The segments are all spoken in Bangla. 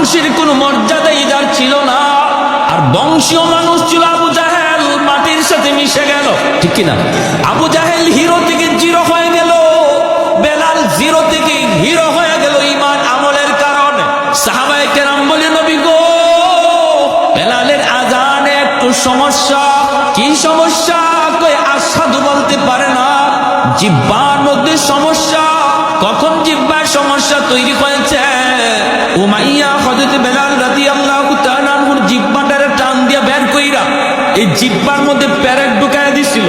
মানুষের কোনো মর্যাদাই যার ছিল না। আর বংশীয় মানুষ ছিল আবু জাহেল, মাটির সাথে মিশে গেল, ঠিক কিনা? আবু জাহেল হিরো থেকে জিরো হয়ে গেল, বেলাল জিরো থেকে হিরো হয়ে গেল ঈমান আমলের কারণে। সাহাবায়ে কেরাম বলে, নবী গো, বেলালের আজানে একটু সমস্যা। কি সমস্যা? কই আশহাদু বলতে পারে না, জিহ্বার মধ্যে সমস্যা। কখন জিহ্বার সমস্যা তৈরি হয়েছে? উমাইয়া হযরত বেলাল রাদিয়াল্লাহু তাআলা আনহুর জিহ্বাটারে টান দিয়া বের কইরা এই জিহ্বার মধ্যে পেরেক ঢুকায় দিছিল,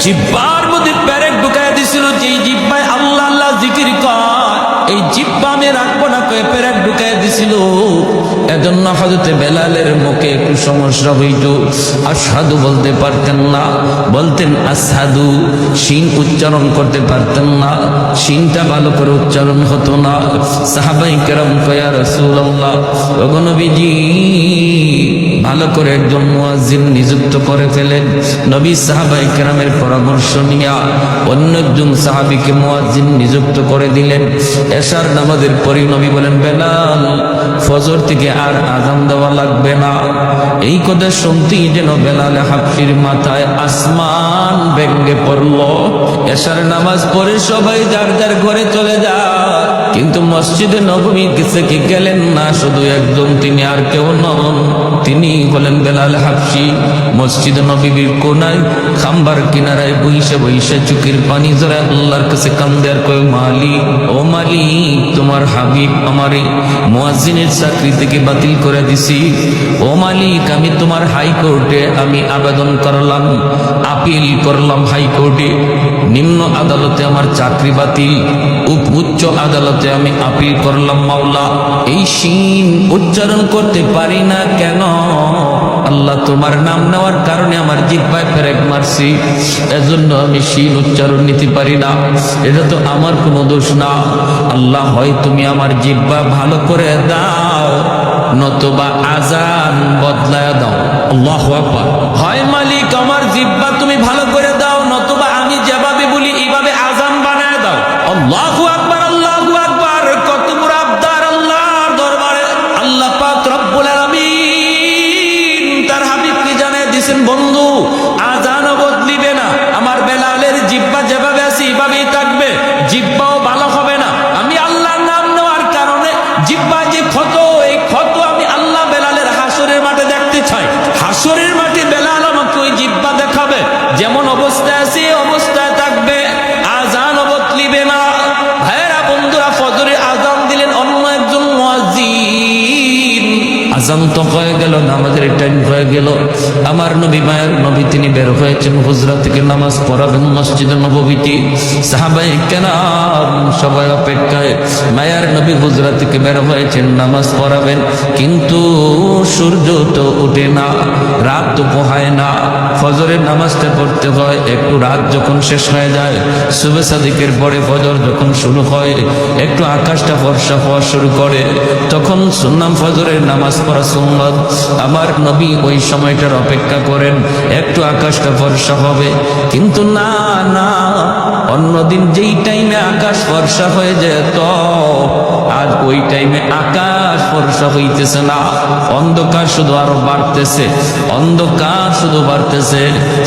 জিহ্বার মধ্যে পেরেক ঢুকায় দিছিল। যেই জিহ্বায় আল্লাহ আল্লাহ জিকির কয়, এই জিহ্বা আমি রাখবো না কয়ে পেরেক ঢুকায় দিছিল। এজন্য হযরত বেলালের মুখে একটু সমস্যা হইত, আশহাদু বলতে পারতেন না, বলতেন আশহাদু, শিন উচ্চারণ করতে পারতেন না, শিনটা ভালো করে উচ্চারণ হতো না। সাহাবায়ে কেরাম কয়, ইয়া রাসূলুল্লাহ, ওগো নবীজি, ভালো করে একজন মুয়াজ্জিন নিযুক্ত করে ফেলেন। নবী সাহাবায়ে কেরামের পরামর্শ নিয়ে অন্য একজন সাহাবীকে মুয়াজ্জিন নিযুক্ত করে দিলেন। এশার নামাজের পরই নবী বলেন, বেলাল, ফজর থেকে আর আযান দেওয়া লাগবে না। এই কথা শুনতেই যেন বেলাল হাফসির মাথায় আসমান ভেঙে পড়ল। এশার নামাজ পড়ে সবাই যার যার ঘরে চলে যায়, কিন্তু মসজিদে নববীর কাছে গেলেন না শুধু একজন, তিনি আর কেউ নন, তিনি বলেন বেলাল হাফসি। মসজিদ নববীর কোনায় খাম্বার কিনারায় বইসে বইসে চোখের পানি জড়ে আল্লাহর কাছে কান্দে আর কয়, মালিক, ও মালিক, তোমার হাবিব আমারে মুয়াজ্জিনের চাকরি থেকে বাতিল করে দিছি। ও মালিক, আমি তোমার হাইকোর্টে আমি আবেদন করলাম, আপিল করলাম হাইকোর্টে, নিম্ন আদালতে আমার চাকরি বাতিল, উচ্চ আদালতে আমি আপিল করলাম। মাওলা, এই শিন উচ্চারণ করতে পারি না কেন? আল্লাহ, তোমার নাম নেওয়ার কারণে আমার জিহ্বায় পেরেক মারছি, এজন্য আমি শিন উচ্চারণ নিতে পারি না। এটা তো আমার কোনো দোষ না। আল্লাহ, হয় তুমি আমার জিহ্বা ভালো করে দাও, নতুবা আজান বদলায় দাও। আল্লাহু আকবার। হয় মালিক, আমার জিহ্বা তুমি ভালো করে দাও, নতুবা আমি যেভাবে বলি এইভাবে আজান বানায় দাও। আল্লাহু আকবার, আল্লাহু আকবার। কত বড় আবদার আল্লাহর দরবারে। আল্লাহ পাক রব্বুল আলামিন তার হাবিবকে জানায় দিয়েছেন, বন্ধু, আজানও বদলিবে না, আমার বেলালের জিহ্বা যেভাবে আছে এইভাবেই থাকবে, জিহ্বাও ভালো হবে না। আমি আল্লাহর নাম নেওয়ার কারণে জিহ্বা যে ক্ষত, এই ক্ষত আমি আল্লাহ বেলালের হাসরের মাঠে দেখতে চাই। হাসরের মাঠে বেলাল আমাকে ওই জিহ্বা দেখাবে, যেমন অবস্থায় আছে এই অবস্থায় থাকবে, আজানও বদলিবে না। ভাইরা বন্ধুরা, ফজরের আজান দিলেন অন্য একজন মুয়াজ্জিন। আজান তো হয়ে গেল, নামাজের টাইম হয়ে গেল। আমার নবী, মায়ের নবী, তিনি বের হয়েছেন হুজরা থেকে নামাজ পড়াবেন মসজিদে নববীতে। সাহাবায়ে কেরাম সবাই অপেক্ষায়, মায়ের নবী হুজরা থেকে বের হয়েছেন নামাজ পড়াবেন, কিন্তু সূর্য তো ওঠে না, রাত তো পোহায় না। ফজরের নামাজটা পড়তে হয়, একটু রাত যখন শেষ হয়ে যায়, সুবহে সাদিকের পরে ফজর যখন শুরু হয়, একটু আকাশটা ফর্সা হওয়া শুরু করে, তখন সুন্নাত ফজরের নামাজ পড়া সুন্নাত। আমার নবী ওই সময়টার অপেক্ষা করেন, একটু আকাশটা ফর্সা হবে, কিন্তু না না, অন্যদিন যেই টাইমে আকাশ ফর্সা হয়ে যেত, আজ ওই টাইমে আকাশ ফর্সা হইতেছে না, অন্ধকার শুধু আরো বাড়তেছে, অন্ধকার শুধু বাড়তেছে।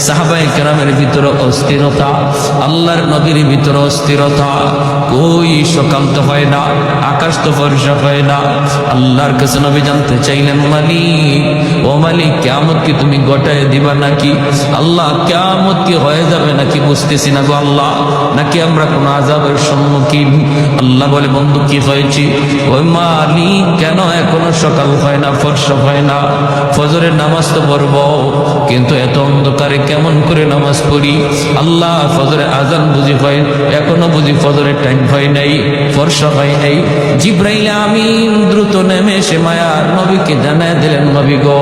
সাহাবায়ে কেরামের ভিতরে অস্থিরতা, আল্লাহর নবীর ভিতরে অস্থিরতা। কই সকাল তো হয় না, আকাশ তো ফর্সা হয় না। আল্লাহর কাছে নবী জানতে চাইলেন, মালিক, ও মালিক, কিয়ামত কি তুমি ঘটায় দিবা নাকি? আল্লাহ, কিয়ামত কি হয়ে যাবে নাকি বুঝতেছি না গো আল্লাহ, নাকি আমরা কোন আযাবের সম্মুখীন? আল্লাহ বলে, বন্ধু, কি হয়েছে? ওই মালিক, কেন এখনো সকাল হয় না, ফর্সা হয় না? ফজরের নামাজ তো পড়ব, কিন্তু এত অন্ধকারে কেমন করে নামাজ পড়ি? আল্লাহ, ফজরে আজান বুঝি হয়, এখনো বুঝি ফজরের টাইম হয় নাই, ফর্সা হয় নাই। জিবরাইল আমিন দ্রুত নেমে এসে মায়ার নবীকে জানায় দিলেন, নবী গো,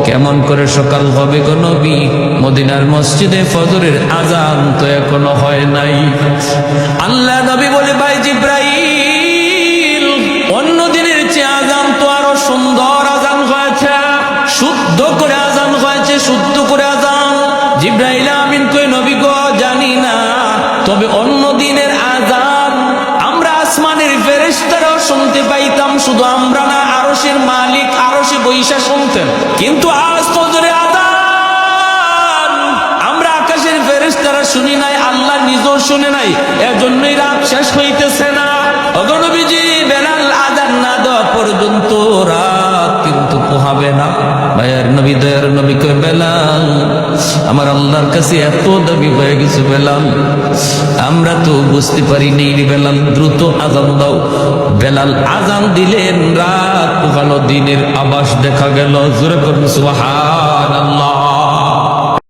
কেমন করে সকাল হবে গো নবী? মদিনার মসজিদে ফজরের আজান তো এখনো হয় নাই। আল্লাহ নবী বলে, ভাই জিবরাইল, অন্য দিনের চেয়ে আজান তো আরো সুন্দর আজান হয়েছে, শুদ্ধ করে আজান হয়েছে, শুদ্ধ করে আজান। জিবরাইল আমিন কই, নবী গো, জানি না, তবে অন্য দিনের আজান আমরা আসমানের ফেরেশতারাও শুনতে পাইতাম, শুধু আমরা না, আরশের বৈশা শুনতেন। কিন্তু আজ ফজরে আযান আমরা আকাশের ফেরেশতারা শুনি নাই, আল্লাহ নিজেও শুনে নাই, এজন্যই রাত শেষ হইতেছে না। ওগো নবীজি, বেলাল আযান না দেওয়া পর্যন্ত রাত কিন্তু পোহাবে না। ভাইয়ের নবী, দয়ার নবী কয়, বেলাল আমার আল্লাহর কাছে এত দাবি হয়ে গেছে বেলাল, আমরা তো বুঝতে পারিনি। বেলাল দ্রুত আযান দাও। বেলাল আযান দিলেন, রাত পোহালো, দিনের আভাস দেখা গেল। জোরে করুন সুবহানাল্লাহ।